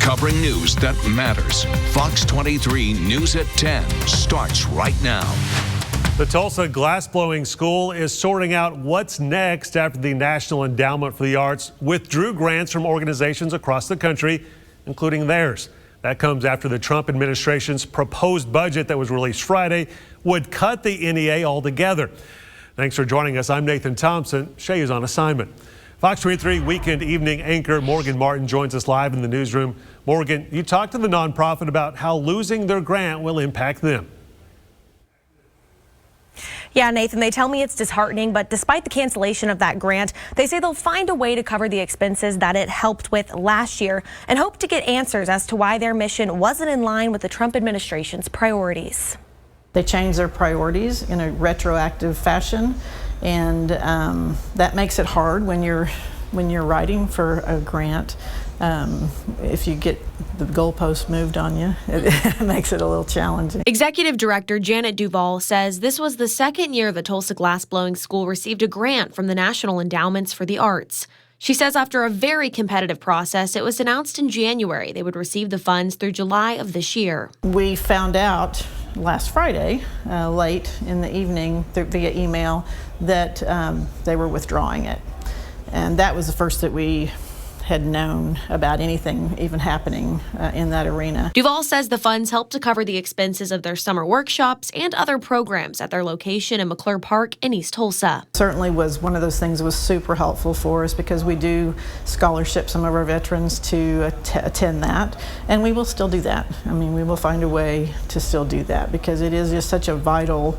Covering news that matters. Fox 23 News at 10 starts right now. The Tulsa Glassblowing School is sorting out what's next after the National Endowment for the Arts withdrew grants from organizations across the country, including theirs. That comes after the Trump administration's proposed budget that was released Friday would cut the NEA altogether. Thanks for joining us. I'm Nathan Thompson. Shay is on assignment. Fox 23 weekend evening anchor Morgan Martin joins us live in the newsroom. Morgan, you talked to the nonprofit about how losing their grant will impact them. Yeah, Nathan, they tell me it's disheartening, but despite the cancellation of that grant, they say they'll find a way to cover the expenses that it helped with last year and hope to get answers as to why their mission wasn't in line with the Trump administration's priorities. They changed their priorities in a retroactive fashion, and that makes it hard when you're writing for a grant. If you get the goalpost moved on you, it makes it a little challenging. Executive Director Janet Duvall says this was the second year the Tulsa Glassblowing School received a grant from the National Endowments for the Arts. She says after a very competitive process, it was announced in January they would receive the funds through July of this year. We found out last Friday, late in the evening via email, that they were withdrawing it. And that was the first that we had known about anything even happening in that arena. Duvall says the funds help to cover the expenses of their summer workshops and other programs at their location in McClure Park in East Tulsa. Certainly was one of those things that was super helpful for us because we do scholarship some of our veterans to attend that, and we will still do that. I mean, we will find a way to still do that because it is just such a vital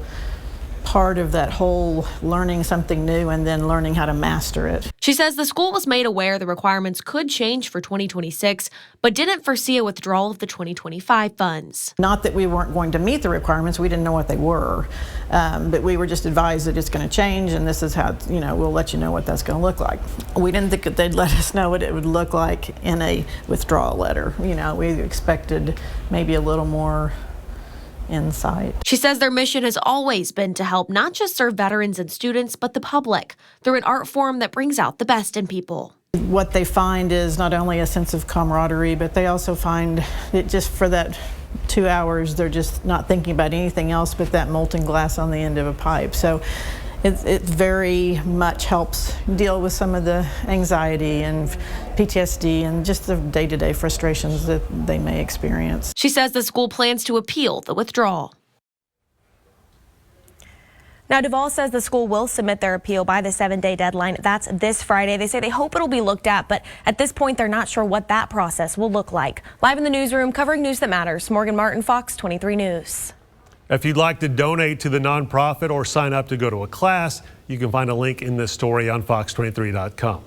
part of that whole learning something new and then learning how to master it. She says the school was made aware the requirements could change for 2026, but didn't foresee a withdrawal of the 2025 funds. Not that we weren't going to meet the requirements, we didn't know what they were, but we were just advised that it's going to change and this is how, we'll let you know what that's going to look like. We didn't think that they'd let us know what it would look like in a withdrawal letter. We expected maybe a little more insight. She says their mission has always been to help not just serve veterans and students, but the public through an art form that brings out the best in people. What they find is not only a sense of camaraderie, but they also find it just for that 2 hours, they're just not thinking about anything else but that molten glass on the end of a pipe. So it very much helps deal with some of the anxiety and PTSD and just the day-to-day frustrations that they may experience. She says the school plans to appeal the withdrawal. Now, Duvall says the school will submit their appeal by the 7-day deadline. That's this Friday. They say they hope it'll be looked at, but at this point, they're not sure what that process will look like. Live in the newsroom, covering news that matters, Morgan Martin, Fox 23 News. If you'd like to donate to the nonprofit or sign up to go to a class, you can find a link in this story on fox23.com.